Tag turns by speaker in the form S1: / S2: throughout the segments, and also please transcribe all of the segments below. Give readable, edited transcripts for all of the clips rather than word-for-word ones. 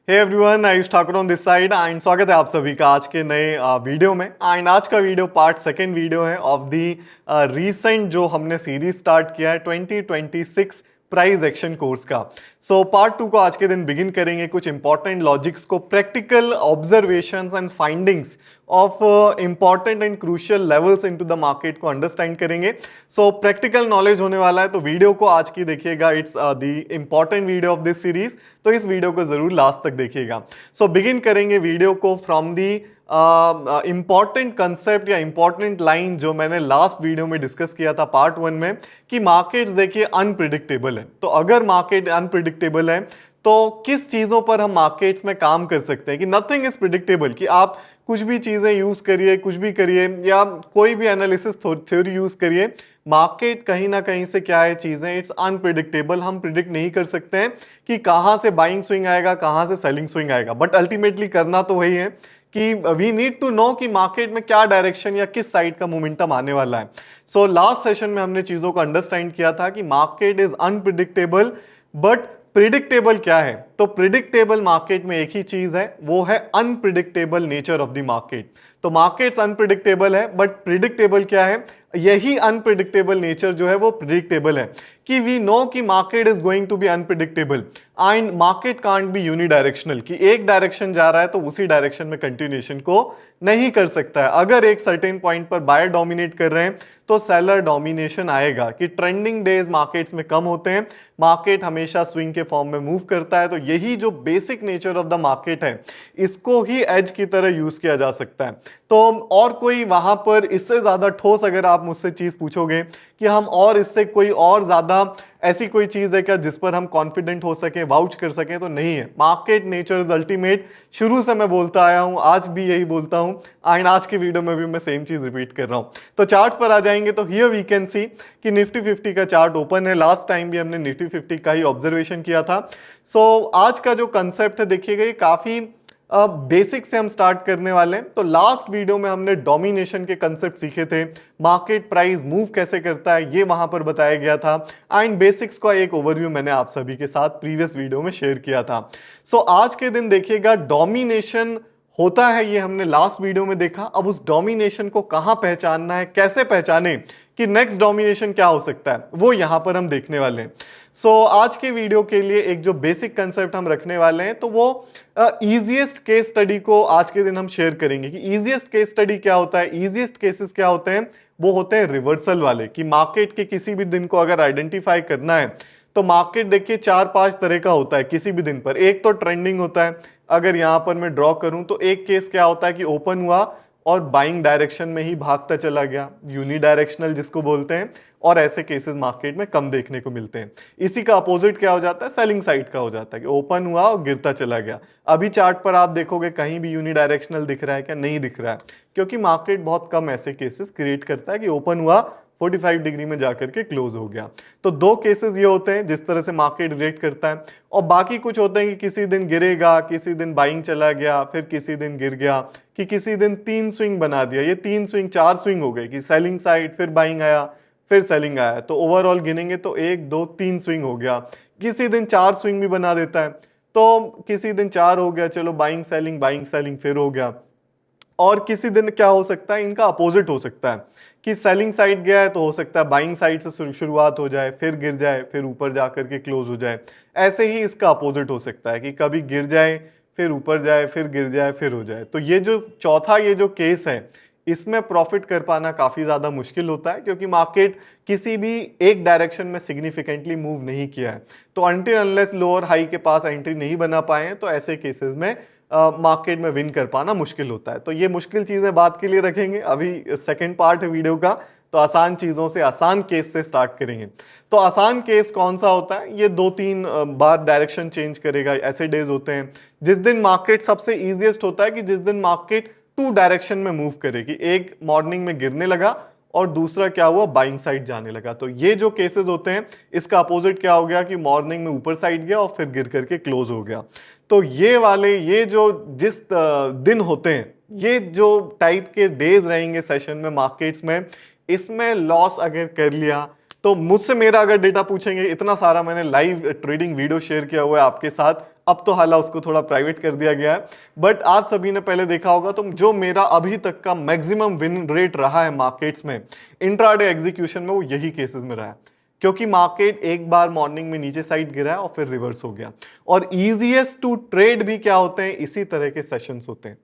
S1: Hey everyone, Ayush Thakur on this side and स्वागत है आप सभी का आज के नए वीडियो में। एंड आज का वीडियो पार्ट सेकंड वीडियो है ऑफ दी रीसेंट जो हमने सीरीज स्टार्ट किया है 2026 प्राइस एक्शन कोर्स का। सो पार्ट 2 को आज के दिन बिगिन करेंगे। कुछ इंपॉर्टेंट लॉजिक्स को, practical observations and findings of important and crucial levels into the market को अंडरस्टैंड करेंगे। सो प्रैक्टिकल नॉलेज होने वाला है, तो वीडियो को आज की देखिएगा। It's the important video of this series, तो इस वीडियो को जरूर लास्ट तक देखिएगा। सो बिगिन करेंगे वीडियो को फ्रॉम दी इंपॉर्टेंट कंसेप्ट या इंपॉर्टेंट लाइन जो मैंने लास्ट वीडियो में डिस्कस किया था पार्ट 1 में, कि मार्केट्स देखिए अनप्रिडिक्टेबल है। तो अगर मार्केट अनप्रिडिक्टेबल है तो किस चीजों पर हम मार्केट्स में काम कर सकते हैं कि नथिंग इज प्रिडिक्टेबल, कि आप कुछ भी चीजें यूज करिए, कुछ भी करिए, या कोई भी एनालिसिस थ्योरी यूज करिए, मार्केट कहीं ना कहीं से क्या है, चीजें इट्स अनप्रिडिक्टेबल। हम प्रिडिक्ट नहीं कर सकते हैं कि कहां से बाइंग स्विंग आएगा, कहां से सेलिंग स्विंग आएगा, बट अल्टीमेटली करना तो वही है कि वी नीड टू नो कि मार्केट में क्या डायरेक्शन या किस साइड का मोमेंटम आने वाला है। सो लास्ट सेशन में हमने चीजों को अंडरस्टैंड किया था कि market is unpredictable, but predictable क्या है? तो प्रिडिक्टेबल मार्केट में एक ही चीज है, वो है unpredictable nature of the market. तो मार्केट्स अनप्रिडिक्टेबल है, बट प्रिडिक्टेबल क्या है? यही अनप्रिडिक्टेबल नेचर जो है वो प्रिडिक्टेबल है, कि वी नो कि market is going to be unpredictable and market can't be unidirectional, कि एक डायरेक्शन जा रहा है तो उसी डायरेक्शन में कंटिन्यूएशन को नहीं कर सकता है। अगर एक सर्टेन पॉइंट पर बायर डोमिनेट कर रहे हैं तो सेलर डोमिनेशन आएगा, कि ट्रेंडिंग डेज मार्केट्स में कम होते हैं, मार्केट हमेशा स्विंग के फॉर्म में मूव करता है। तो यही जो basic nature of the market है, इसको ही एज की तरह यूज किया जा सकता है। तो और कोई वहां पर इससे ज्यादा ठोस अगर आप मुझसे चीज पूछोगे कि हम और इससे कोई और ज्यादा ऐसी कोई चीज है क्या जिस पर हम कॉन्फिडेंट हो सके, वाउच कर सके, तो नहीं है। मार्केट नेचर इज अल्टीमेट, शुरू से मैं बोलता आया हूं, आज भी यही बोलता हूं एंड आज के वीडियो में भी मैं सेम चीज रिपीट कर रहा हूं। तो चार्ट्स पर आ जाएंगे तो हियर वी कैन सी कि निफ्टी 50 का चार्ट ओपन है। लास्ट टाइम भी हमने निफ्टी 50 का ही ऑब्जर्वेशन किया था। सो आज का जो कंसेप्ट है देखिएगा, ये काफी बेसिक से हम स्टार्ट करने वाले हैं। तो लास्ट वीडियो में हमने डोमिनेशन के कंसेप्ट सीखे थे, मार्केट प्राइस मूव कैसे करता है ये वहां पर बताया गया था, एंड बेसिक्स का एक ओवरव्यू मैंने आप सभी के साथ प्रीवियस वीडियो में शेयर किया था। सो आज के दिन देखिएगा डोमिनेशन होता है, ये हमने लास्ट वीडियो में देखा। अब उस डोमिनेशन को कहां पहचानना है, कैसे पहचाने कि नेक्स्ट डोमिनेशन क्या हो सकता है, वो यहां पर हम देखने वाले हैं। सो आज के वीडियो के लिए एक जो बेसिक कंसेप्ट हम रखने वाले हैं, तो वो इजीएस्ट केस स्टडी को आज के दिन हम शेयर करेंगे कि इजीएस्ट केस स्टडी क्या होता है। इजीएस्ट केसेस क्या होते हैं? वो होते हैं रिवर्सल वाले, कि मार्केट के किसी भी दिन को अगर आइडेंटिफाई करना है तो मार्केट देखिए 4-5 तरह का होता है किसी भी दिन पर। एक तो ट्रेंडिंग होता है, अगर यहां पर मैं ड्रॉ करूं तो एक केस क्या होता है कि ओपन हुआ और बाइंग डायरेक्शन में ही भागता चला गया, यूनिडायरेक्शनल जिसको बोलते हैं, और ऐसे केसेस मार्केट में कम देखने को मिलते हैं। इसी का अपोजिट क्या हो जाता है? सेलिंग साइड का हो जाता है, कि ओपन हुआ और गिरता चला गया। अभी चार्ट पर आप देखोगे कहीं भी यूनिडायरेक्शनल दिख रहा है क्या? नहीं दिख रहा है, क्योंकि मार्केट बहुत कम ऐसे केसेस क्रिएट करता है कि ओपन हुआ 45 डिग्री में जाकर के क्लोज हो गया। तो दो केसेस ये होते हैं जिस तरह से मार्केट रिएक्ट करता है, और बाकी कुछ होते हैं कि किसी दिन गिरेगा, किसी दिन बाइंग चला गया, फिर किसी दिन गिर गया, कि किसी दिन 3 स्विंग बना दिया। ये 3 स्विंग 4 स्विंग हो गए, कि सेलिंग साइड, फिर बाइंग आया, फिर सेलिंग आया। तो ओवरऑल गिनेंगे तो 1 2 3 स्विंग हो गया। किसी दिन 4 स्विंग भी बना देता है, तो किसी दिन 4 हो गया, चलो बाइंग सेलिंग फिर हो गया। और किसी दिन क्या हो सकता है, इनका अपोजिट हो सकता है, कि सेलिंग साइड गया है तो हो सकता है बाइंग साइड से शुरुआत हो जाए, फिर गिर जाए, फिर ऊपर जाकर के क्लोज हो जाए। ऐसे ही इसका अपोजिट हो सकता है कि कभी गिर जाए, फिर ऊपर जाए, फिर गिर जाए, फिर हो जाए। तो ये जो चौथा ये जो केस है, इसमें प्रॉफिट कर पाना काफी ज्यादा मुश्किल होता है, क्योंकि मार्केट किसी भी एक डायरेक्शन में सिग्निफिकेंटली मूव नहीं किया है। तो अनटिल अनलेस लोअर हाई के पास एंट्री नहीं बना पाए हैं, तो ऐसे केसेस में मार्केट में विन कर पाना मुश्किल होता है। तो ये मुश्किल चीजें बात के लिए रखेंगे। अभी सेकंड पार्ट है वीडियो का, तो आसान चीजों से, आसान केस से स्टार्ट करेंगे। तो आसान केस कौन सा होता है? ये 2-3 बार डायरेक्शन चेंज करेगा, ऐसे डेज होते हैं जिस दिन मार्केट सबसे इजीएस्ट होता है, कि जिस दिन मार्केट 2 डायरेक्शन में मूव करेगी। एक मॉर्निंग में गिरने लगा और दूसरा क्या हुआ, बाइंग साइड जाने लगा। तो ये जो केसेस होते हैं, इसका अपोजिट क्या हो गया, कि मॉर्निंग में ऊपर साइड गया और फिर गिर करके क्लोज हो गया। तो ये वाले, ये जो जिस दिन होते हैं, ये जो टाइप के डेज रहेंगे सेशन में मार्केट्स में, इसमें लॉस अगर कर लिया तो मुझसे मेरा अगर डेटा पूछेंगे, इतना सारा मैंने लाइव ट्रेडिंग वीडियो शेयर किया हुआ है आपके साथ, अब तो हालांकि उसको थोड़ा प्राइवेट कर दिया गया है, बट आप सभी ने पहले देखा होगा तो जो मेरा अभी तक का मैक्सिमम विन रेट रहा है मार्केट्स में इंट्राडे एग्जीक्यूशन में, वो यही केसेस में रहा है, क्योंकि मार्केट एक बार मॉर्निंग में नीचे साइड गिरा है और फिर रिवर्स हो गया। और इजीएस्ट टू ट्रेड भी क्या होते हैं, इसी तरह के सेशंस होते हैं,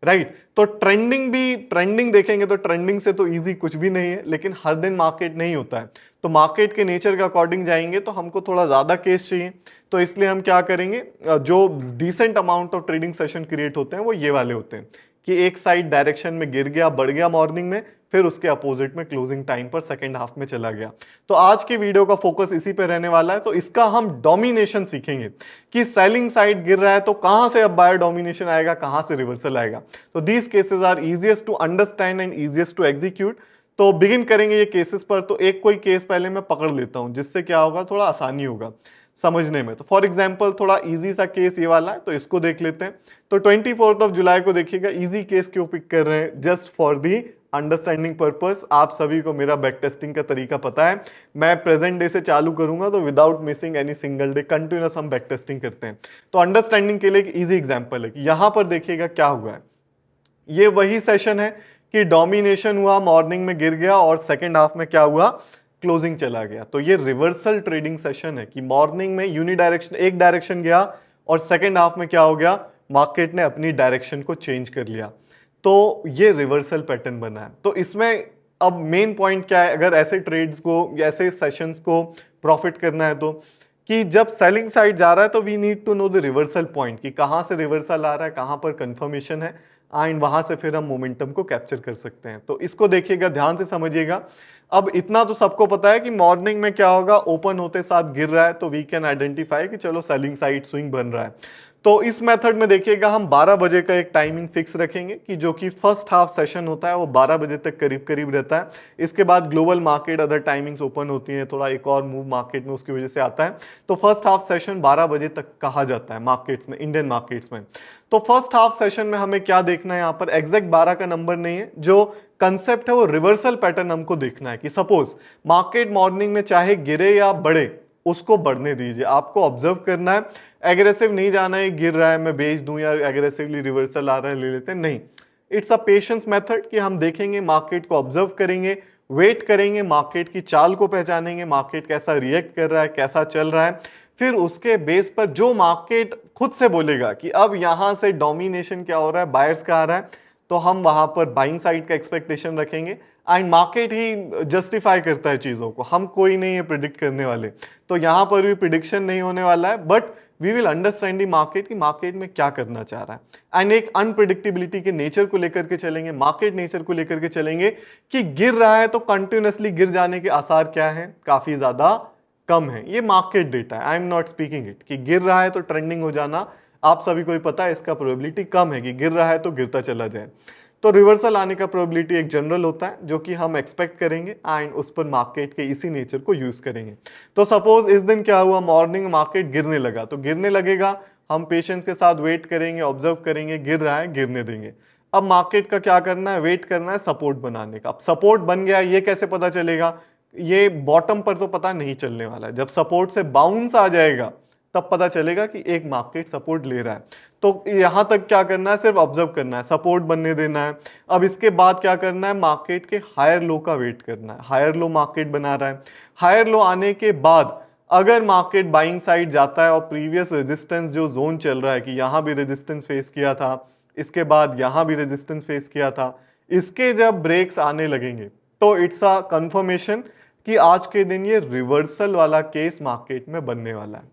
S1: राइट। तो ट्रेंडिंग देखेंगे तो ट्रेंडिंग से तो इजी कुछ भी नहीं है, लेकिन हर दिन मार्केट नहीं होता है, तो मार्केट के नेचर के अकॉर्डिंग जाएंगे तो हमको थोड़ा ज्यादा केस चाहिए, तो इसलिए हम क्या करेंगे, जो decent amount of trading session create होते हैं वो ये वाले होते हैं कि एक साइड डायरेक्शन में गिर गया, बढ़ गया मॉर्निंग में, फिर उसके अपोजिट में क्लोजिंग टाइम पर सेकंड हाफ में चला गया। तो आज के वीडियो का फोकस इसी पे रहने वाला है। तो इसका हम डोमिनेशन सीखेंगे कि सेलिंग साइड गिर रहा है तो कहां से अब बायर डोमिनेशन आएगा, कहां से रिवर्सल आएगा। तो these cases are easiest to understand and easiest to execute. तो बिगिन करेंगे ये केसेस पर। तो एक कोई केस पहले मैं पकड़ लेता हूं, जिससे क्या होगा, थोड़ा आसानी होगा समझने में। तो फॉर एग्जांपल थोड़ा इजी सा केस ये वाला है, तो इसको देख लेते हैं। तो 24 जुलाई को देखिएगा, इजी केस क्यों पिक कर रहे हैं, just for the understanding purpose. आप सभी को मेरा बैक टेस्टिंग का तरीका पता है, मैं प्रेजेंट डे से चालू करूंगा तो without missing any single day continuous हम बैक टेस्टिंग करते हैं। तो अंडरस्टैंडिंग के लिए एक इजी एग्जांपल है कि यहां पर देखिएगा क्या हुआ है। ये वही सेशन है कि डोमिनेशन हुआ, मॉर्निंग में गिर गया और सेकेंड हाफ में क्या हुआ, क्लोजिंग चला गया। तो ये रिवर्सल ट्रेडिंग सेशन है कि मॉर्निंग में यूनिडायरेक्शन एक डायरेक्शन गया और सेकेंड हाफ में क्या हो गया, मार्केट ने अपनी डायरेक्शन को चेंज कर लिया। तो ये रिवर्सल पैटर्न बना है। तो इसमें अब मेन पॉइंट क्या है, अगर ऐसे ट्रेड्स को, ऐसे सेशंस को प्रॉफिट करना है, तो कि जब सेलिंग साइड जा रहा है तो we need to know the reversal point कि कहां से रिवर्सल आ रहा है, कहां पर कंफर्मेशन है, एंड वहां से फिर हम मोमेंटम को कैप्चर कर सकते हैं। तो इसको देखिएगा, ध्यान से समझिएगा। अब इतना तो सबको पता है कि मॉर्निंग में क्या होगा, ओपन होते साथ गिर रहा है तो वी कैन आइडेंटिफाई कि चलो सेलिंग साइड स्विंग बन रहा है। तो इस मेथड में देखिएगा, हम 12 बजे का एक टाइमिंग फिक्स रखेंगे कि जो कि फर्स्ट हाफ सेशन होता है वो 12 बजे तक करीब करीब रहता है। इसके बाद global market other timings open होती हैं, थोड़ा एक और मूव मार्केट में उसकी वजह से आता है। तो फर्स्ट हाफ सेशन 12 बजे तक कहा जाता है मार्केट्स में, इंडियन मार्केट्स में। तो फर्स्ट हाफ सेशन में हमें क्या देखना है, यहाँ पर एग्जैक्ट 12 का नंबर नहीं है, जो कंसेप्ट है वो रिवर्सल पैटर्न हमको देखना है कि सपोज मार्केट मॉर्निंग में चाहे गिरे या बढ़े, उसको बढ़ने दीजिए, आपको ऑब्जर्व करना है। एग्रेसिव नहीं जाना है, गिर रहा है मैं बेच दूं या एग्रेसिवली रिवर्सल आ रहा है ले लेते हैं, नहीं। इट्स अ पेशेंस मेथड कि हम देखेंगे, मार्केट को ऑब्जर्व करेंगे, वेट करेंगे, मार्केट की चाल को पहचानेंगे, मार्केट कैसा रिएक्ट कर रहा है, कैसा चल रहा है। फिर उसके बेस पर जो मार्केट खुद से बोलेगा कि अब यहां से डोमिनेशन क्या हो रहा है, बायर्स का आ रहा है, तो हम वहां पर बाइंग साइड का एक्सपेक्टेशन रखेंगे। एंड मार्केट ही जस्टिफाई करता है चीजों को, हम कोई नहीं है प्रिडिक्ट करने वाले। तो यहां पर भी प्रिडिक्शन नहीं होने वाला है, but we will understand the market कि मार्केट में क्या करना चाह रहा है। एंड एक अनप्रिडिक्टेबिलिटी के नेचर को लेकर के चलेंगे, मार्केट नेचर को लेकर के चलेंगे कि गिर रहा है तो कंटिन्यूअसली गिर जाने के आसार क्या है, काफी ज्यादा कम है। ये मार्केट डेटा है, I am not speaking it, कि गिर रहा है तो ट्रेंडिंग हो जाना आप सभी को ही पता है, इसका प्रोबेबिलिटी कम है कि गिर रहा है तो गिरता चला जाए। तो रिवर्सल आने का प्रोबेबिलिटी एक जनरल होता है जो कि हम एक्सपेक्ट करेंगे एंड उस पर मार्केट के इसी नेचर को यूज करेंगे। तो सपोज इस दिन क्या हुआ, मॉर्निंग मार्केट गिरने लगा, तो गिरने लगेगा, हम पेशेंस के साथ वेट करेंगे, ऑब्जर्व करेंगे, गिर रहा है गिरने देंगे। अब मार्केट का क्या करना है, वेट करना है सपोर्ट बनाने का। अब सपोर्ट बन गया, ये कैसे पता चलेगा, ये बॉटम पर तो पता नहीं चलने वाला है, जब सपोर्ट से बाउंस आ जाएगा तब पता चलेगा कि एक मार्केट सपोर्ट ले रहा है। तो यहां तक क्या करना है, सिर्फ ऑब्जर्व करना है, सपोर्ट बनने देना है। अब इसके बाद क्या करना है, मार्केट के हायर लो का वेट करना है। हायर लो मार्केट बना रहा है, हायर लो आने के बाद अगर मार्केट बाइंग साइड जाता है और प्रीवियस रेजिस्टेंस जो जोन चल रहा है कि यहां भी रेजिस्टेंस फेस किया था, इसके बाद यहां भी रेजिस्टेंस फेस किया था, इसके जब ब्रेक्स आने लगेंगे तो इट्स अ कंफर्मेशन कि आज के दिन ये रिवर्सल वाला केस मार्केट में बनने वाला है।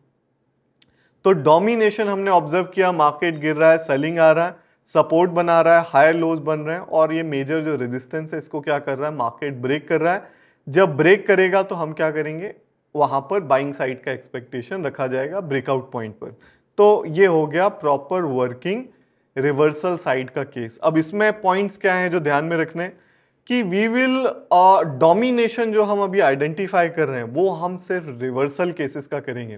S1: तो डोमिनेशन हमने ऑब्जर्व किया, मार्केट गिर रहा है, सेलिंग आ रहा है, सपोर्ट बना रहा है, हायर लोज बन रहे हैं, और ये मेजर जो रेजिस्टेंस है इसको क्या कर रहा है, मार्केट ब्रेक कर रहा है। जब ब्रेक करेगा तो हम क्या करेंगे, वहां पर बाइंग साइड का एक्सपेक्टेशन रखा जाएगा ब्रेकआउट पॉइंट पर। तो ये हो गया प्रॉपर वर्किंग रिवर्सल साइड का केस। अब इसमें पॉइंट्स क्या हैं जो ध्यान में रखने, कि वी विल डोमिनेशन जो हम अभी आइडेंटिफाई कर रहे हैं वो हम सिर्फ रिवर्सल केसेस का करेंगे,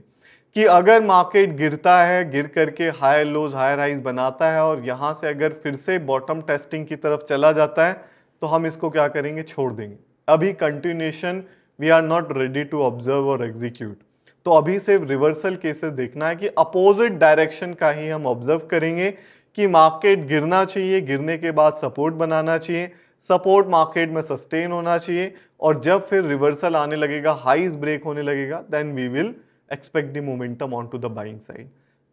S1: कि अगर मार्केट गिरता है, गिर करके हायर लोज हायर हाइज बनाता है और यहां से अगर फिर से बॉटम टेस्टिंग की तरफ चला जाता है तो हम इसको क्या करेंगे, छोड़ देंगे। अभी continuation we are not ready to observe और एग्जीक्यूट। तो अभी सिर्फ रिवर्सल केसेस देखना है कि अपोजिट डायरेक्शन का ही हम ऑब्जर्व करेंगे कि मार्केट गिरना चाहिए, गिरने के बाद सपोर्ट बनाना चाहिए, सपोर्ट मार्केट में सस्टेन होना चाहिए, और जब फिर रिवर्सल आने लगेगा, हाईज ब्रेक होने लगेगा, then we will expect the momentum on to the buying side.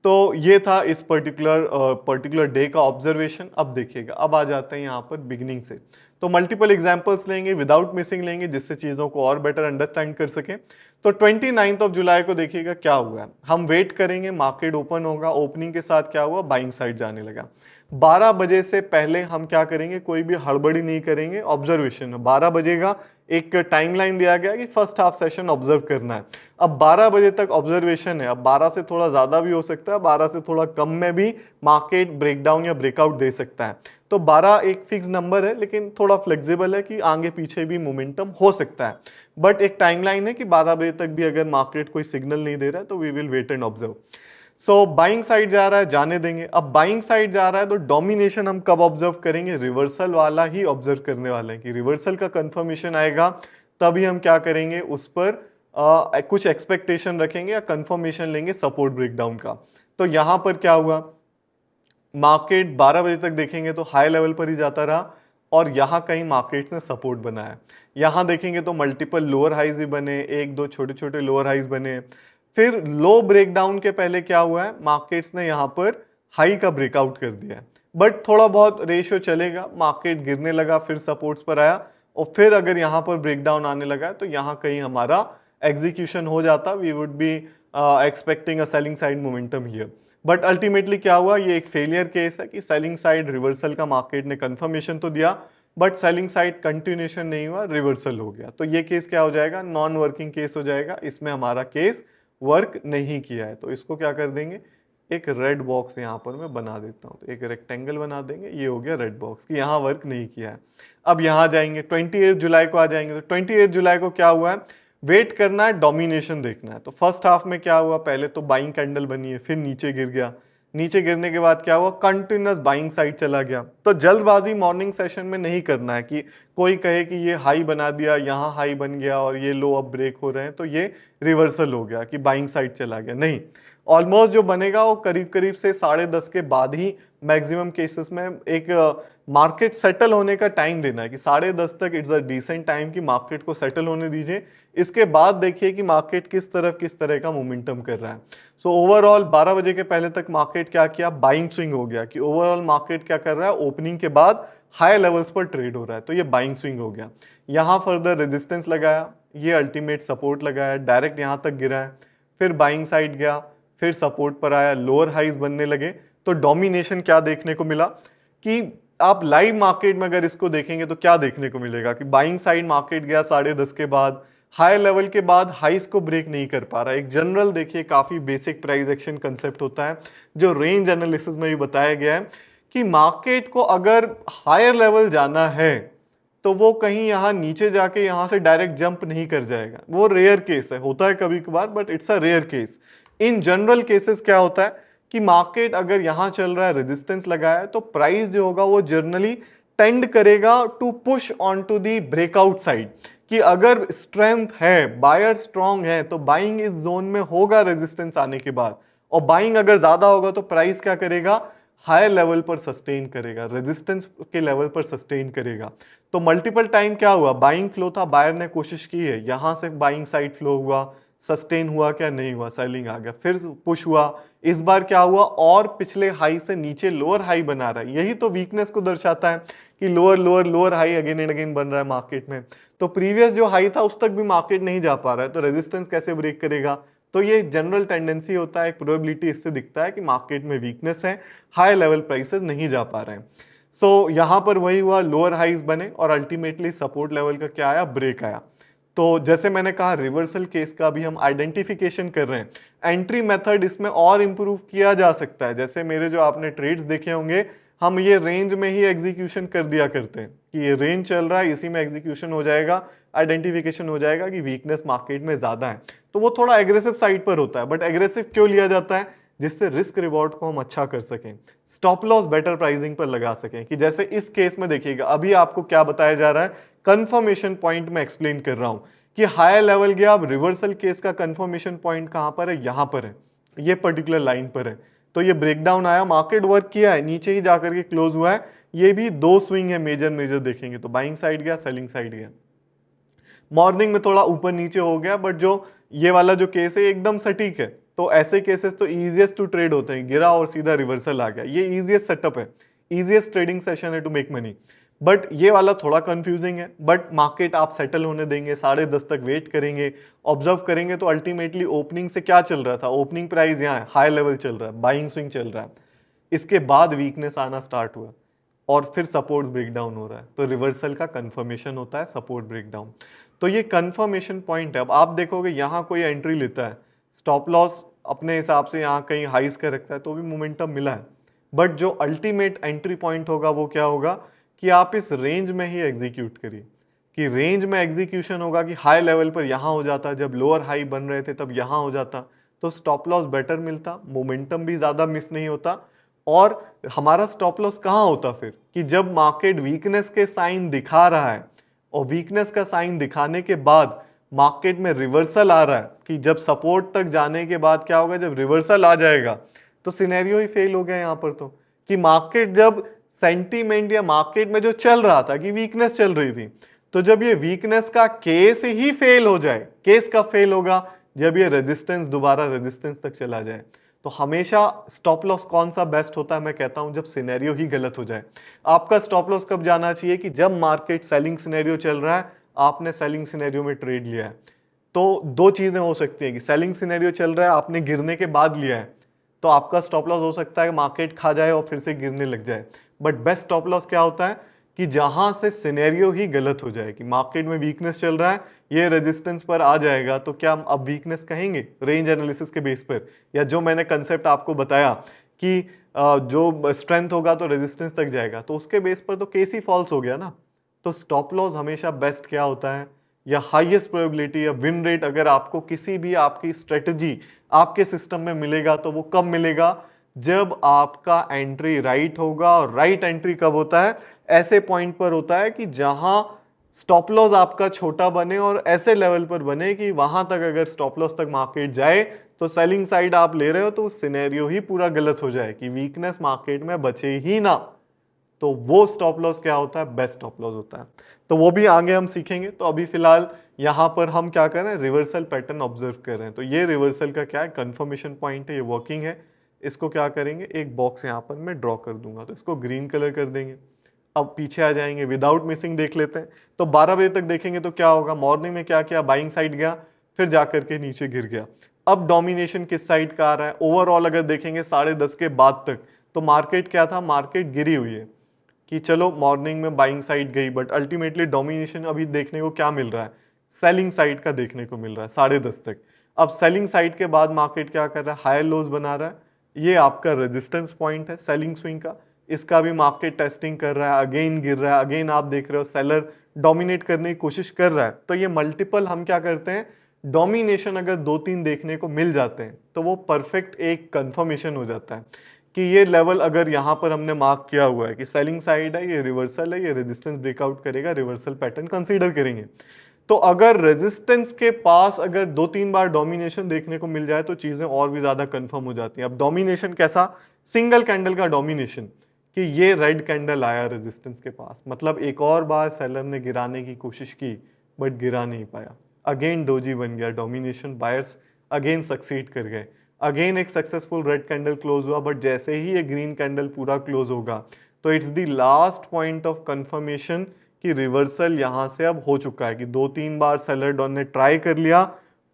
S1: तो ये था इस पर्टिकुलर डे का ऑब्जर्वेशन। अब देखिएगा, अब आ जाते हैं यहाँ पर बिगिनिंग से। तो मल्टीपल एग्जांपल्स लेंगे, विदाउट मिसिंग लेंगे, जिससे चीज़ों को और बेटर अंडरस्टैंड कर सकें। तो 29 जुलाई को देखिएगा क्या हुआ है। हम वेट करेंगे, मार्केट ओपन होगा, ओपनिंग के साथ क्या हुआ, बाइंग साइड जाने लगा। 12 बजे से पहले हम क्या करेंगे, कोई भी हड़बड़ी नहीं करेंगे ऑब्जर्वेशन में। 12 बजेगा, एक टाइमलाइन दिया गया कि फर्स्ट हाफ सेशन ऑब्जर्व करना है। अब 12 बजे तक ऑब्जर्वेशन है। अब 12 से थोड़ा ज़्यादा भी हो सकता है, 12 से थोड़ा कम में भी मार्केट ब्रेकडाउन या ब्रेकआउट दे सकता है। तो 12 एक फिक्स नंबर है, लेकिन थोड़ा फ्लेक्सिबल है कि आगे पीछे भी मोमेंटम हो सकता है। बट एक टाइमलाइन है कि 12 बजे तक भी अगर मार्केट कोई सिग्नल नहीं दे रहा है तो we will wait and observe. So buying side जा रहा है, जाने देंगे। अब बाइंग साइड जा रहा है तो डोमिनेशन हम कब ऑब्जर्व करेंगे, रिवर्सल वाला ही ऑब्जर्व करने वाले हैं कि रिवर्सल का कंफर्मेशन आएगा तभी हम क्या करेंगे, उस पर कुछ एक्सपेक्टेशन रखेंगे या कंफर्मेशन लेंगे सपोर्ट ब्रेकडाउन का। तो यहां पर क्या हुआ, मार्केट 12 बजे तक देखेंगे तो हाई लेवल पर ही जाता रहा, और यहां कहीं मार्केट ने सपोर्ट बनाया। यहां देखेंगे तो मल्टीपल लोअर हाइज भी बने, एक दो छोटे छोटे लोअर हाइज बने। फिर लो ब्रेकडाउन के पहले क्या हुआ है, मार्केट्स ने यहां पर हाई का ब्रेकआउट कर दिया है, बट थोड़ा बहुत रेशियो चलेगा, मार्केट गिरने लगा, फिर सपोर्ट्स पर आया, और फिर अगर यहां पर ब्रेकडाउन आने लगा तो यहां कहीं हमारा एग्जीक्यूशन हो जाता, we would be expecting a selling side momentum here. But ultimately क्या हुआ, ये एक फेलियर केस है कि सेलिंग साइड रिवर्सल का मार्केट ने कंफर्मेशन तो दिया, बट सेलिंग साइड कंटिन्यूएशन नहीं हुआ, रिवर्सल हो गया। तो ये केस क्या हो जाएगा, नॉन वर्किंग केस हो जाएगा, इसमें हमारा केस वर्क नहीं किया है। तो इसको क्या कर देंगे, एक रेड बॉक्स यहाँ पर मैं बना देता हूँ, तो एक रेक्टेंगल बना देंगे, ये हो गया रेड बॉक्स कि यहाँ वर्क नहीं किया है। अब यहाँ जाएंगे 28 जुलाई को आ जाएंगे, तो 28 जुलाई को क्या हुआ है, वेट करना है, डोमिनेशन देखना है। तो फर्स्ट हाफ में क्या हुआ, पहले तो बाइंग कैंडल बनी है, फिर नीचे गिर गया, नीचे गिरने के बाद क्या हुआ, कंटिन्यूअस बाइंग साइड चला गया। तो जल्दबाजी मॉर्निंग सेशन में नहीं करना है कि कोई कहे कि ये हाई बना दिया, यहाँ हाई बन गया और ये लो अब ब्रेक हो रहे हैं तो ये रिवर्सल हो गया कि बाइंग साइड चला गया, नहीं। ऑलमोस्ट जो बनेगा वो करीब करीब से 10:30 के बाद ही मैक्सिमम केसेस में एक मार्केट सेटल होने का टाइम देना है कि 10:30 तक इट्स अ डिसेंट टाइम कि मार्केट को सेटल होने दीजिए। इसके बाद देखिए कि मार्केट किस तरह का मोमेंटम कर रहा है। सो ओवरऑल 12 बजे के पहले तक मार्केट क्या किया, बाइंग स्विंग हो गया कि ओवरऑल मार्केट क्या कर रहा है, ओपनिंग के बाद हाई लेवल्स पर ट्रेड हो रहा है, तो ये बाइंग स्विंग हो गया। यहाँ फर्दर रेजिस्टेंस लगाया, ये अल्टीमेट सपोर्ट लगाया, डायरेक्ट यहाँ तक गिरा है, फिर बाइंग साइड गया, फिर सपोर्ट पर आया, लोअर हाइज बनने लगे। तो डोमिनेशन क्या देखने को मिला कि आप लाइव मार्केट में अगर इसको देखेंगे तो क्या देखने को मिलेगा कि बाइंग साइड मार्केट गया 10:30 के बाद, हाई लेवल के बाद हाइस को ब्रेक नहीं कर पा रहा। एक जनरल देखिए काफी बेसिक प्राइस एक्शन कंसेप्ट होता है जो रेंज एनालिसिस में भी बताया गया है कि मार्केट को अगर हायर लेवल जाना है तो वो कहीं यहाँ नीचे जाके यहाँ से डायरेक्ट जंप नहीं कर जाएगा। वो रेयर केस है, होता है कभी कभार, but it's a rare case. In general cases क्या होता है कि मार्केट अगर यहाँ चल रहा है, रेजिस्टेंस लगाया है, तो प्राइस जो होगा वो जनरली टेंड करेगा to push on to the breakout side कि अगर स्ट्रेंथ है, बायर स्ट्रांग है तो बाइंग इस जोन में होगा रेजिस्टेंस आने के बाद, और बाइंग अगर ज्यादा होगा तो प्राइस क्या करेगा, हायर लेवल पर सस्टेन करेगा, रेजिस्टेंस के लेवल पर सस्टेन करेगा। तो मल्टीपल टाइम क्या हुआ, बाइंग फ्लो था, बायर ने कोशिश की है, यहां से बाइंग साइड फ्लो हुआ, सस्टेन हुआ क्या, नहीं हुआ, सेलिंग आ गया, फिर पुश हुआ। इस बार क्या हुआ, और पिछले हाई से नीचे लोअर हाई बना रहा है। यही तो वीकनेस को दर्शाता है कि lower lower lower high again and again बन रहा है मार्केट में। तो प्रीवियस जो हाई था उस तक भी मार्केट नहीं जा पा रहा है, तो रेजिस्टेंस कैसे ब्रेक करेगा। तो ये जनरल टेंडेंसी होता है, एक प्रोबेबिलिटी इससे दिखता है कि मार्केट में वीकनेस है, हाई लेवल प्राइसेस नहीं जा पा रहे हैं। सो यहां पर वही हुआ, लोअर हाइज बने और अल्टीमेटली सपोर्ट लेवल का क्या आया, ब्रेक आया। तो जैसे मैंने कहा रिवर्सल केस का भी हम आइडेंटिफिकेशन कर रहे हैं। एंट्री मेथड इसमें और इंप्रूव किया जा सकता है। जैसे मेरे जो आपने ट्रेड्स देखे होंगे, हम ये रेंज में ही एग्जीक्यूशन कर दिया करते हैं कि ये रेंज चल रहा है, इसी में एग्जीक्यूशन हो जाएगा, आइडेंटिफिकेशन हो जाएगा कि वीकनेस मार्केट में ज्यादा है। तो वो थोड़ा एग्रेसिव साइड पर होता है, बट एग्रेसिव क्यों लिया जाता है, जिससे रिस्क रिवॉर्ड को हम अच्छा कर सकें, स्टॉप लॉस बेटर प्राइसिंग पर लगा सकें। कि जैसे इस केस में देखिएगा, अभी आपको क्या बताया जा रहा है, कंफर्मेशन पॉइंट में एक्सप्लेन कर रहा हूं कि हायर लेवल गया, अब रिवर्सल केस का कंफर्मेशन पॉइंट कहां पर है, यहां पर है, ये पर्टिकुलर लाइन पर है। तो ये ब्रेकडाउन आया, मार्केट वर्क किया है, नीचे ही जाकर के क्लोज हुआ है। ये भी दो स्विंग है मेजर मेजर देखेंगे तो, बाइंग साइड गया, सेलिंग साइड गया। मॉर्निंग में थोड़ा ऊपर नीचे हो गया, बट जो ये वाला जो केस है एकदम सटीक है। तो ऐसे केसेस तो इजीएस्ट टू ट्रेड होते हैं, गिरा और सीधा रिवर्सल आ गया, ये इजीएस्ट सेटअप है, इजीएस्ट ट्रेडिंग सेशन है टू मेक मनी। बट ये वाला थोड़ा कंफ्यूजिंग है, बट मार्केट आप सेटल होने देंगे, 10:30 तक वेट करेंगे, ऑब्जर्व करेंगे तो अल्टीमेटली ओपनिंग से क्या चल रहा था, ओपनिंग प्राइस यहाँ है, हाई लेवल चल रहा है, बाइंग स्विंग चल रहा है, इसके बाद वीकनेस आना स्टार्ट हुआ और फिर सपोर्ट ब्रेकडाउन हो रहा है, तो रिवर्सल का कंफर्मेशन होता है सपोर्ट ब्रेकडाउन। तो ये कंफर्मेशन पॉइंट है। अब आप देखोगे यहाँ कोई एंट्री लेता है, स्टॉप लॉस अपने हिसाब से यहाँ कहीं हाइस का रखता है तो भी मोमेंटम मिला है, बट जो अल्टीमेट एंट्री पॉइंट होगा वो क्या होगा कि आप इस रेंज में ही एग्जीक्यूट करिए, कि रेंज में एग्जीक्यूशन होगा कि हाई लेवल पर यहाँ हो जाता, जब लोअर हाई बन रहे थे तब यहाँ हो जाता, तो स्टॉप लॉस बेटर मिलता, मोमेंटम भी ज़्यादा मिस नहीं होता। और हमारा स्टॉप लॉस कहाँ होता फिर, कि जब मार्केट वीकनेस के साइन दिखा रहा है और वीकनेस का साइन दिखाने के बाद मार्केट में रिवर्सल आ रहा है, कि जब सपोर्ट तक जाने के बाद क्या होगा, जब रिवर्सल आ जाएगा तो सिनेरियो ही फेल हो गया यहाँ पर। तो कि मार्केट जब सेंटीमेंट या मार्केट में जो चल रहा था कि वीकनेस चल रही थी, तो जब ये वीकनेस का केस ही फेल हो जाए, केस कब फेल होगा, जब ये रेजिस्टेंस दोबारा रेजिस्टेंस तक चला जाए। तो हमेशा स्टॉप लॉस कौन सा बेस्ट होता है, मैं कहता हूं जब सिनेरियो ही गलत हो जाए। आपका स्टॉप लॉस कब जाना चाहिए, कि जब मार्केट सेलिंग सिनेरियो चल रहा है, आपने सेलिंग सिनेरियो में ट्रेड लिया है, तो दो चीजें हो सकती हैं, कि सेलिंग सिनेरियो चल रहा है, आपने गिरने के बाद लिया है, तो आपका स्टॉप लॉस हो सकता है मार्केट खा जाए और फिर से गिरने लग जाए। बट बेस्ट स्टॉप लॉस क्या होता है, कि जहां से सिनेरियो ही गलत हो जाए, कि मार्केट में वीकनेस चल रहा है, ये रेजिस्टेंस पर आ जाएगा, तो क्या हम अब वीकनेस कहेंगे रेंज एनालिसिस के बेस पर, या जो मैंने कंसेप्ट आपको बताया कि जो स्ट्रेंथ होगा तो रेजिस्टेंस तक जाएगा, तो उसके बेस पर तो केस ही फॉल्स हो गया ना। तो स्टॉप लॉस हमेशा बेस्ट क्या होता है, या हाईएस्ट प्रोबेबिलिटी या विन रेट अगर आपको किसी भी आपकी स्ट्रेटजी आपके सिस्टम में मिलेगा, तो वो कब मिलेगा, जब आपका एंट्री राइट होगा। और राइट एंट्री कब होता है, ऐसे पॉइंट पर होता है कि जहां स्टॉप लॉस आपका छोटा बने और ऐसे लेवल पर बने कि वहां तक अगर स्टॉप लॉस तक मार्केट जाए तो सेलिंग साइड आप ले रहे हो तो सिनेरियो ही पूरा गलत हो जाए, कि वीकनेस मार्केट में बचे ही ना, तो वो स्टॉप लॉस क्या होता है, बेस्ट स्टॉप लॉस होता है। तो वो भी आगे हम सीखेंगे। तो अभी फिलहाल यहां पर हम क्या कर रहे हैं, रिवर्सल पैटर्न ऑब्जर्व कर रहे हैं। तो ये रिवर्सल का क्या है, कंफर्मेशन पॉइंट है, ये वर्किंग है। इसको क्या करेंगे, एक बॉक्स यहाँ पर मैं ड्रॉ कर दूंगा, तो इसको ग्रीन कलर कर देंगे। अब पीछे आ जाएंगे, विदाउट मिसिंग देख लेते हैं। तो 12 बजे तक देखेंगे तो क्या होगा, मॉर्निंग में क्या किया, बाइंग साइड गया, फिर जाकर के नीचे गिर गया। अब डोमिनेशन किस साइड का आ रहा है, ओवरऑल अगर देखेंगे 10:30 के बाद तक, तो मार्केट क्या था, मार्केट गिरी हुई है, कि चलो मॉर्निंग में बाइंग साइड गई, बट अल्टीमेटली डोमिनेशन अभी देखने को क्या मिल रहा है, सेलिंग साइड का देखने को मिल रहा है 10:30 तक। अब सेलिंग साइड के बाद मार्केट क्या कर रहा है, हायर लोज बना रहा है। ये आपका रेजिस्टेंस पॉइंट है सेलिंग स्विंग का, इसका भी मार्केट टेस्टिंग कर रहा है, अगेन गिर रहा है, अगेन आप देख रहे हो सेलर डोमिनेट करने की कोशिश कर रहा है। तो ये मल्टीपल हम क्या करते हैं, डोमिनेशन अगर 2-3 देखने को मिल जाते हैं तो वो परफेक्ट एक कंफर्मेशन हो जाता है कि ये लेवल अगर यहाँ पर हमने मार्क किया हुआ है कि सेलिंग साइड है, ये रिवर्सल है, ये रेजिस्टेंस ब्रेकआउट करेगा, रिवर्सल पैटर्न कंसीडर करेंगे। तो अगर रेजिस्टेंस के पास अगर 2-3 बार डोमिनेशन देखने को मिल जाए तो चीजें और भी ज्यादा कंफर्म हो जाती हैं। अब डोमिनेशन कैसा, सिंगल कैंडल का डोमिनेशन, कि ये रेड कैंडल आया रेजिस्टेंस के पास, मतलब एक और बार सेलर ने गिराने की कोशिश की बट गिरा नहीं पाया, अगेन डोजी बन गया डोमिनेशन, बायर्स अगेन सक्सीड कर गए, अगेन एक सक्सेसफुल रेड कैंडल क्लोज हुआ, बट जैसे ही ये ग्रीन कैंडल पूरा क्लोज होगा तो it's the last point of confirmation कि रिवर्सल यहां से अब हो चुका है, कि 2-3 बार सेलर डॉन ने ट्राई कर लिया,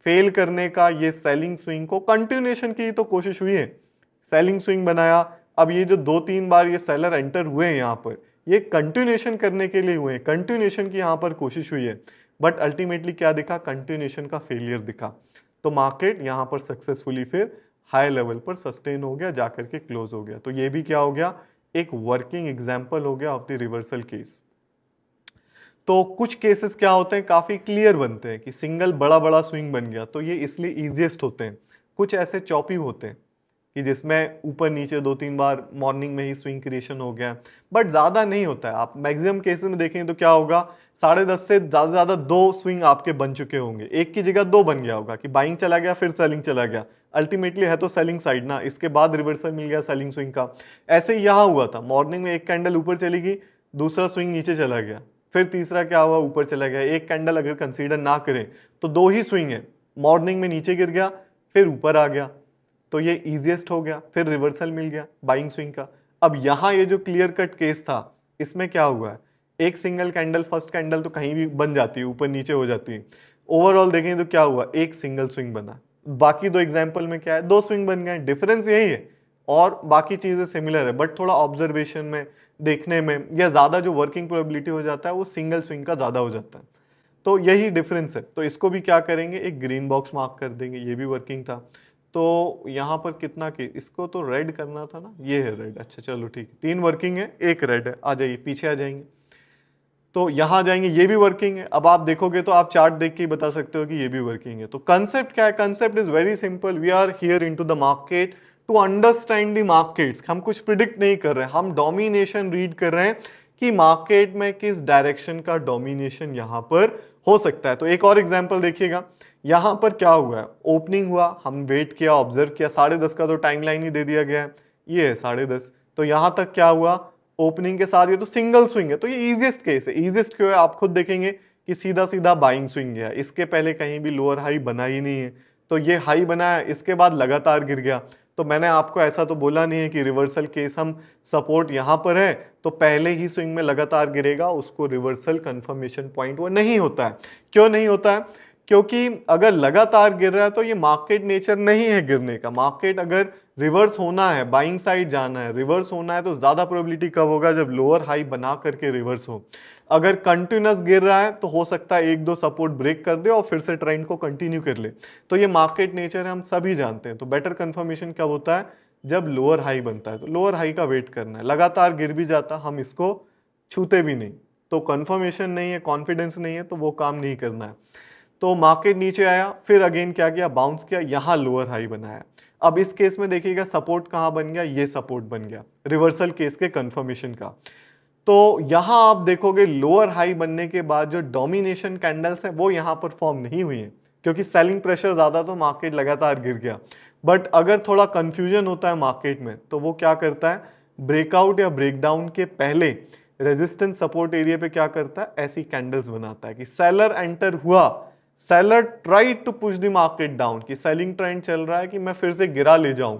S1: फेल करने का, ये सेलिंग स्विंग को कंटिन्यूएशन की तो कोशिश हुई है, सेलिंग स्विंग बनाया। अब ये जो 2-3 बार ये सेलर एंटर हुए हैं यहाँ पर, ये कंटिन्यूएशन करने के लिए हुए हैं, कंटिन्यूएशन की यहाँ पर कोशिश हुई है, बट अल्टीमेटली क्या दिखा, कंटिन्यूएशन का फेलियर दिखा। तो मार्केट यहाँ पर सक्सेसफुली फिर हाई लेवल पर सस्टेन हो गया, जाकर के क्लोज हो गया। तो ये भी क्या हो गया, एक वर्किंग एग्जाम्पल हो गया ऑफ द रिवर्सल केस। तो कुछ केसेस क्या होते हैं, काफी क्लियर बनते हैं कि सिंगल बड़ा बड़ा स्विंग बन गया, तो ये इसलिए इजीएस्ट होते हैं। कुछ ऐसे चॉपी होते हैं कि जिसमें ऊपर नीचे 2-3 बार मॉर्निंग में ही स्विंग क्रिएशन हो गया, बट ज़्यादा नहीं होता है। आप मैक्सिमम केसेस में देखेंगे तो क्या होगा, 10.5 से ज़्यादा से ज़्यादा 2 स्विंग आपके बन चुके होंगे, एक की जगह 2 बन गया होगा कि बाइंग चला गया फिर सेलिंग चला गया, अल्टीमेटली है तो सेलिंग साइड ना, इसके बाद रिवर्सल मिल गया सेलिंग स्विंग का। ऐसे ही यहाँ हुआ था, मॉर्निंग में एक कैंडल ऊपर चली गई, दूसरा स्विंग नीचे चला गया, फिर तीसरा क्या हुआ, ऊपर चला गया। एक कैंडल अगर कंसीडर ना करें तो 2 ही स्विंग है, मॉर्निंग में नीचे गिर गया फिर ऊपर आ गया, तो ये इजीएस्ट हो गया, फिर रिवर्सल मिल गया बाइंग स्विंग का। अब यहाँ ये जो क्लियर कट केस था, इसमें क्या हुआ है, एक सिंगल कैंडल, फर्स्ट कैंडल तो कहीं भी बन जाती है, ऊपर नीचे हो जाती है। ओवरऑल देखें तो क्या हुआ, एक सिंगल स्विंग बना। बाकी 2 एग्जाम्पल में क्या है, 2 स्विंग बन गए, डिफरेंस यही है और बाकी चीजें सिमिलर है, बट थोड़ा ऑब्जर्वेशन में, देखने में या ज्यादा जो वर्किंग प्रोबेबिलिटी हो जाता है वो सिंगल स्विंग का ज्यादा हो जाता है। तो यही डिफरेंस है। तो इसको भी क्या करेंगे, एक ग्रीन बॉक्स मार्क कर देंगे, ये भी वर्किंग था। तो यहाँ पर कितना के, इसको तो रेड करना था ना, ये है रेड, अच्छा चलो ठीक है, 3 वर्किंग है, एक रेड है। आ जाइए पीछे आ जाएंगे, तो यहाँ जाएंगे, ये भी वर्किंग है। अब आप देखोगे तो आप चार्ट देख के ही बता सकते हो कि ये भी वर्किंग है। तो कंसेप्ट क्या है, concept is very simple, we are here into the market to understand the markets. हम कुछ प्रिडिक्ट नहीं कर रहे हैं, हम डोमिनेशन रीड कर रहे हैं कि मार्केट में किस डायरेक्शन का डोमिनेशन यहाँ पर हो सकता है। तो एक और एग्जाम्पल देखिएगा, यहाँ पर क्या हुआ है, ओपनिंग हुआ, हम वेट किया, ऑब्जर्व किया, 10:30 का तो टाइम लाइन ही दे दिया गया है, ये है 10:30। तो यहाँ तक क्या हुआ, ओपनिंग के साथ ये तो सिंगल स्विंग है, तो ये इजीएस्ट केस है। इजीएस्ट क्यों है, आप खुद देखेंगे कि सीधा सीधा बाइंग स्विंग गया, इसके पहले कहीं भी लोअर हाई बना ही नहीं है, तो ये हाई बनाया, इसके बाद लगातार गिर गया। तो मैंने आपको ऐसा तो बोला नहीं है कि रिवर्सल केस हम सपोर्ट यहाँ पर है तो पहले ही स्विंग में लगातार गिरेगा, उसको रिवर्सल कंफर्मेशन पॉइंट वो नहीं होता है। क्यों नहीं होता है, क्योंकि अगर लगातार गिर रहा है तो ये मार्केट नेचर नहीं है गिरने का। मार्केट अगर रिवर्स होना है, बाइंग साइड जाना है, रिवर्स होना है, तो ज्यादा प्रोबेबिलिटी कब होगा, जब लोअर हाई बना करके रिवर्स हो। अगर कंटिन्यूस गिर रहा है तो हो सकता है 1-2 सपोर्ट ब्रेक कर दे और फिर से ट्रेंड को कंटिन्यू कर ले। तो ये मार्केट नेचर है, हम सभी जानते हैं। तो बेटर कंफर्मेशन कब होता है, जब लोअर हाई बनता है। तो लोअर हाई का वेट करना है, लगातार गिर भी जाता हम इसको छूते भी नहीं, तो कंफर्मेशन नहीं है, कॉन्फिडेंस नहीं है, तो वो काम नहीं करना है। तो मार्केट नीचे आया, फिर अगेन क्या किया, बाउंस किया, यहां लोअर हाई बनाया। अब इस केस में देखिएगा सपोर्ट कहां बन गया, ये सपोर्ट बन गया रिवर्सल केस के कंफर्मेशन का। तो यहां आप देखोगे लोअर हाई बनने के बाद जो डोमिनेशन कैंडल्स हैं वो यहां पर फॉर्म नहीं हुई है, क्योंकि सेलिंग प्रेशर ज्यादा, तो मार्केट लगातार गिर गया। बट अगर थोड़ा कंफ्यूजन होता है मार्केट में तो वो क्या करता है, ब्रेकआउट या ब्रेकडाउन के पहले रेजिस्टेंस सपोर्ट एरिया पे क्या करता है, ऐसी कैंडल्स बनाता है कि सेलर एंटर हुआ, seller try to push the market down, कि सेलिंग ट्रेंड चल रहा है कि मैं फिर से गिरा ले जाऊं,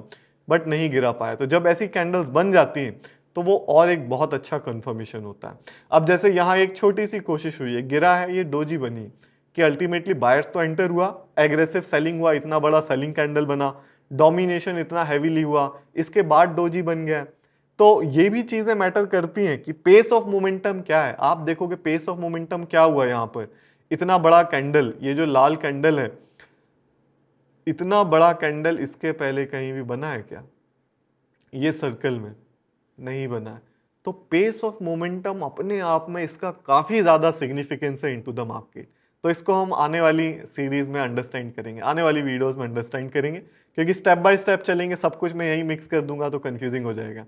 S1: बट नहीं गिरा पाया। तो जब ऐसी कैंडल्स बन जाती हैं तो वो और एक बहुत अच्छा कंफर्मेशन होता है। अब जैसे यहाँ एक छोटी सी कोशिश हुई है, गिरा है, ये डोजी बनी कि अल्टीमेटली बायर्स तो एंटर हुआ, एग्रेसिव सेलिंग हुआ, इतना बड़ा सेलिंग कैंडल बना, डोमिनेशन इतना हैवीली हुआ, इसके बाद डोजी बन गया। तो ये भी चीजें मैटर करती हैं कि पेस ऑफ मोमेंटम क्या है। आप देखोगे पेस ऑफ मोमेंटम क्या हुआ यहाँ पर, इतना बड़ा कैंडल, ये जो लाल कैंडल है, इतना बड़ा कैंडल इसके पहले कहीं भी बना है क्या, ये सर्कल में नहीं बना है। तो पेस ऑफ मोमेंटम अपने आप में इसका काफी ज्यादा सिग्निफिकेंस है इनटू द मार्केट। तो इसको हम आने वाली सीरीज में अंडरस्टैंड करेंगे, आने वाली वीडियोस में अंडरस्टैंड करेंगे, क्योंकि स्टेप बाय स्टेप चलेंगे, सब कुछ मैं यही मिक्स कर दूंगा तो कंफ्यूजिंग हो जाएगा।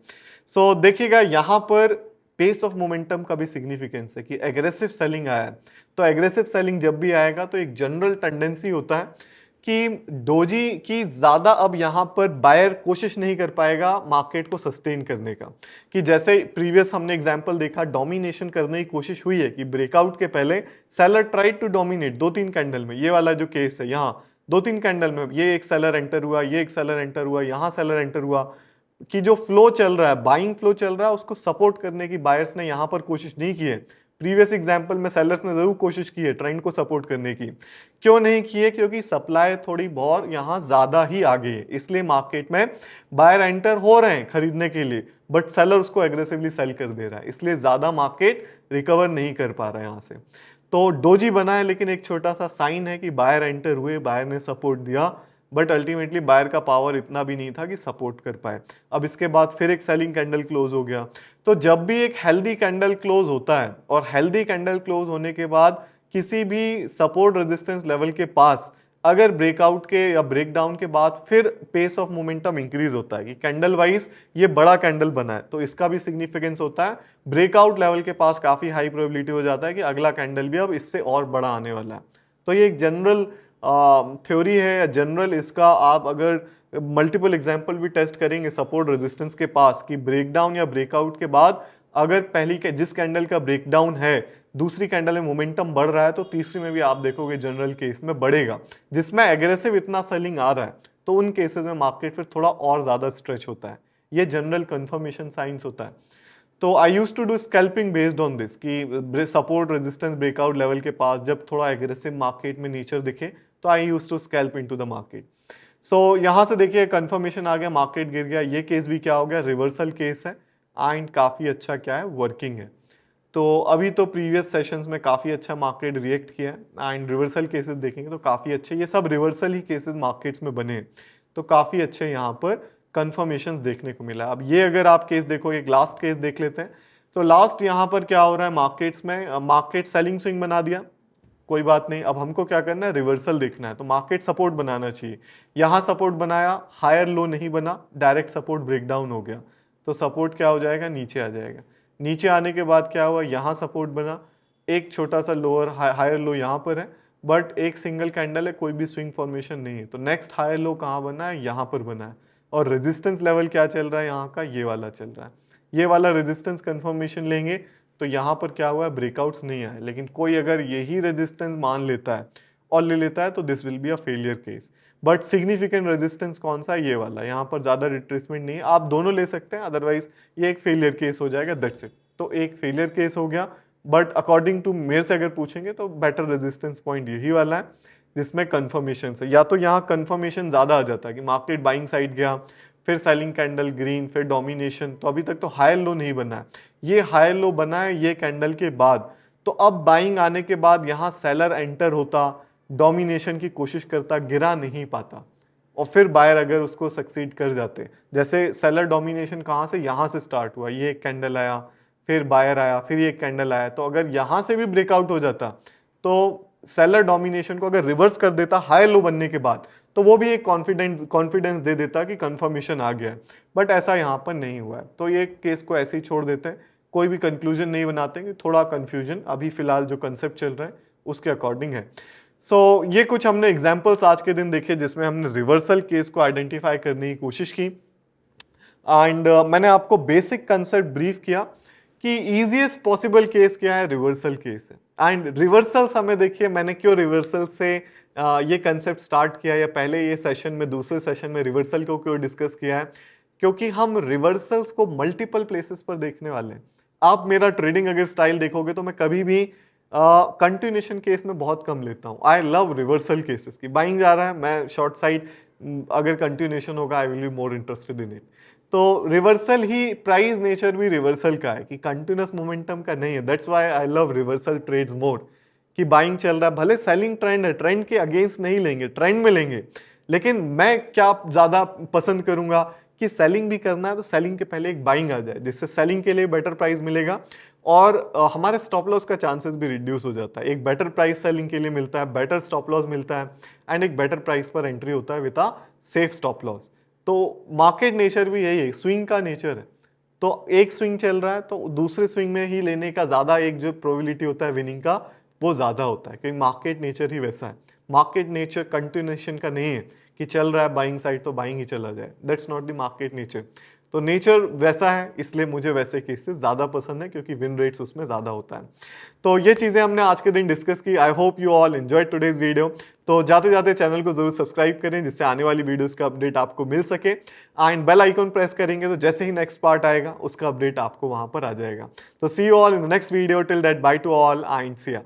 S1: सो देखिएगा यहाँ पर पेस ऑफ मोमेंटम का भी सिग्निफिकेंस है कि एग्रेसिव सेलिंग आया है। तो एग्रेसिव सेलिंग जब भी आएगा तो एक जनरल टेंडेंसी होता है कि डोजी की ज्यादा अब यहां पर बायर कोशिश नहीं कर पाएगा मार्केट को सस्टेन करने का। कि जैसे प्रीवियस हमने एग्जांपल देखा, डोमिनेशन करने की कोशिश हुई है कि ब्रेकआउट के पहले seller tried to dominate 2-3 candle में, ये वाला जो केस है यहाँ 2-3 कैंडल में, ये एक सेलर एंटर हुआ, ये एक सेलर एंटर हुआ, यहाँ सेलर एंटर हुआ, कि जो फ्लो चल रहा है, बाइंग फ्लो चल रहा है, उसको सपोर्ट करने की बायर्स ने यहां पर कोशिश नहीं की है। प्रीवियस एग्जांपल में सेलर्स ने जरूर कोशिश की है ट्रेंड को सपोर्ट करने की। क्यों नहीं की है, क्योंकि सप्लाई थोड़ी बहुत यहां ज्यादा ही आ गई है, इसलिए मार्केट में बायर एंटर हो रहे हैं खरीदने के लिए, बट सेलर उसको एग्रेसिवली सेल कर दे रहा है, इसलिए ज्यादा मार्केट रिकवर नहीं कर पा रहा है यहां से। तो डोजी बना है, लेकिन एक छोटा सा साइन है कि बायर एंटर हुए, बायर ने सपोर्ट दिया, बट अल्टीमेटली बायर का पावर इतना भी नहीं था कि सपोर्ट कर पाए। अब इसके बाद फिर एक सेलिंग कैंडल क्लोज हो गया। तो जब भी एक हेल्दी कैंडल क्लोज होता है और हेल्दी कैंडल क्लोज होने के बाद किसी भी सपोर्ट रेजिस्टेंस लेवल के पास अगर ब्रेकआउट के या ब्रेकडाउन के बाद फिर पेस ऑफ मोमेंटम इंक्रीज होता है कि कैंडल वाइज ये बड़ा कैंडल बना है, तो इसका भी सिग्निफिकेंस होता है। ब्रेकआउट लेवल के पास काफी हाई प्रोबेबिलिटी हो जाता है कि अगला कैंडल भी अब इससे और बड़ा आने वाला है। तो ये एक जनरल थ्योरी है या जनरल, इसका आप अगर मल्टीपल एग्जाम्पल भी टेस्ट करेंगे सपोर्ट रेजिस्टेंस के पास कि ब्रेकडाउन या ब्रेकआउट के बाद अगर पहली के जिस कैंडल का ब्रेकडाउन है दूसरी कैंडल में मोमेंटम बढ़ रहा है, तो तीसरी में भी आप देखोगे जनरल केस में बढ़ेगा, जिसमें एग्रेसिव इतना सेलिंग आ रहा है, तो उन केसेस में मार्केट फिर थोड़ा और ज्यादा स्ट्रेच होता है। ये जनरल कंफर्मेशन साइंस होता है। तो I use to do scalping based on this कि सपोर्ट रेजिस्टेंस ब्रेकआउट लेवल के पास जब थोड़ा एग्रेसिव मार्केट में नेचर दिखे तो I use to scalp into the market. So यहां से देखिए कंफर्मेशन आ गया, मार्केट गिर गया, ये केस भी क्या हो गया, रिवर्सल केस है एंड काफी अच्छा क्या है, वर्किंग है। तो अभी तो प्रीवियस सेशंस में काफ़ी अच्छा मार्केट रिएक्ट किया है एंड रिवर्सल केसेस देखेंगे तो काफ़ी अच्छे, ये सब रिवर्सल ही केसेस मार्केट्स में बने हैं, तो काफ़ी अच्छे यहाँ पर कंफर्मेशंस देखने को मिला। अब ये अगर आप केस देखो, एक लास्ट केस देख लेते हैं। तो लास्ट यहाँ पर क्या हो रहा है मार्केट्स में, मार्केट सेलिंग स्विंग बना दिया, कोई बात नहीं, अब हमको क्या करना है, रिवर्सल देखना है। तो मार्केट सपोर्ट बनाना चाहिए, यहाँ सपोर्ट बनाया, हायर लो नहीं बना, डायरेक्ट सपोर्ट ब्रेकडाउन हो गया, तो सपोर्ट क्या हो जाएगा, नीचे आ जाएगा। नीचे आने के बाद क्या हुआ, यहाँ सपोर्ट बना, एक छोटा सा लोअर हायर लो यहाँ पर है, बट एक सिंगल कैंडल है, कोई भी स्विंग फॉर्मेशन नहीं है। तो नेक्स्ट हायर लो कहाँ बना है, यहाँ पर बना है। और रेजिस्टेंस लेवल क्या चल रहा है यहाँ का, ये वाला चल रहा है। ये वाला रेजिस्टेंस कंफर्मेशन लेंगे तो यहाँ पर क्या हुआ है, ब्रेकआउट्स नहीं आए, लेकिन कोई अगर यही रेजिस्टेंस मान लेता है और ले लेता है तो this will be a failure case. But significant resistance कौन सा है, ये वाला, यहाँ पर ज़्यादा रिट्रेसमेंट नहीं है, आप दोनों ले सकते हैं, अदरवाइज ये एक फेलियर केस हो जाएगा, दैट्स इट। तो एक फेलियर केस हो गया, बट अकॉर्डिंग टू मेरे से अगर पूछेंगे तो बेटर रेजिस्टेंस पॉइंट यही वाला है जिसमें कंफर्मेशन से, या तो यहाँ कंफर्मेशन ज़्यादा आ जाता है कि मार्केट बाइंग साइड गया, फिर सेलिंग कैंडल ग्रीन, फिर डोमिनेशन, तो अभी तक तो हायर लो नहीं बना है, ये हायर लो बना है ये कैंडल के बाद। तो अब बाइंग आने के बाद यहाँ सेलर एंटर होता, डोमिनेशन की कोशिश करता, गिरा नहीं पाता, और फिर बायर अगर उसको सक्सीड कर जाते, जैसे सेलर डोमिनेशन कहाँ से, यहाँ से स्टार्ट हुआ, ये एक कैंडल आया, फिर बायर आया, फिर ये कैंडल आया, तो अगर यहाँ से भी ब्रेकआउट हो जाता तो सेलर डोमिनेशन को अगर रिवर्स कर देता हायर लो बनने के बाद, तो वो भी एक कॉन्फिडेंस दे देता कि कंफर्मेशन आ गया है, बट ऐसा यहाँ पर नहीं हुआ है। तो ये केस को ऐसे ही छोड़ देते हैं, कोई भी कंक्लूजन नहीं बनाते कि थोड़ा कंफ्यूजन अभी फिलहाल जो कंसेप्ट चल रहा है उसके अकॉर्डिंग है। सो ये कुछ हमने एग्जाम्पल्स आज के दिन देखे जिसमें हमने रिवर्सल केस को आइडेंटिफाई करने की कोशिश की, एंड मैंने आपको बेसिक कंसेप्ट ब्रीफ किया कि इजीएस्ट पॉसिबल केस क्या है, रिवर्सल केस है। एंड रिवर्सल्स हमें देखिए, मैंने क्यों रिवर्सल से ये कंसेप्ट स्टार्ट किया, या पहले ये सेशन में दूसरे सेशन में रिवर्सल को क्यों डिस्कस किया है, क्योंकि हम रिवर्सल्स को मल्टीपल प्लेसेस पर देखने वाले हैं। आप मेरा ट्रेडिंग अगर स्टाइल देखोगे तो मैं कभी भी कंटिन्यूएशन केस में बहुत कम लेता हूँ। आई लव रिवर्सल केसेस की, बाइंग जा रहा है, मैं शॉर्ट साइड, अगर कंटिन्यूएशन होगा I will be more interested in it. तो रिवर्सल ही, प्राइस नेचर भी रिवर्सल का है कि कंटिन्यूस मोमेंटम का नहीं है, that's why I love reversal trades more. कि बाइंग चल रहा है, भले सेलिंग ट्रेंड है, ट्रेंड के अगेंस्ट नहीं लेंगे, ट्रेंड में लेंगे, लेकिन मैं क्या ज़्यादा पसंद करूंगा कि सेलिंग भी करना है तो सेलिंग के पहले एक बाइंग आ जाए, जिससे सेलिंग के लिए बेटर प्राइस मिलेगा और हमारे स्टॉप लॉस का चांसेस भी रिड्यूस हो जाता है। एक बेटर प्राइस सेलिंग के लिए मिलता है, बेटर स्टॉप लॉस मिलता है, एंड एक बेटर प्राइस पर एंट्री होता है with a safe stop loss. तो मार्केट नेचर भी यही है, स्विंग का नेचर है। तो एक स्विंग चल रहा है तो दूसरे स्विंग में ही लेने का ज़्यादा एक जो प्रोबेबिलिटी होता है विनिंग का, वो ज़्यादा होता है, क्योंकि मार्केट नेचर ही वैसा है। मार्केट नेचर कंटिन्यूएशन का नहीं है कि चल रहा है बाइंग साइड तो बाइंग ही चला जाए, that's not the market nature. तो नेचर वैसा है, इसलिए मुझे वैसे केसेस ज़्यादा पसंद है, क्योंकि विन रेट्स उसमें ज़्यादा होता है। तो ये चीज़ें हमने आज के दिन डिस्कस की। I hope you all enjoy today's video. तो जाते जाते चैनल को जरूर सब्सक्राइब करें, जिससे आने वाली वीडियोस का अपडेट आपको मिल सके, एंड बेल आइकन प्रेस करेंगे तो जैसे ही नेक्स्ट पार्ट आएगा उसका अपडेट आपको वहाँ पर आ जाएगा। तो see you all in the next video, till that bye to all and see या।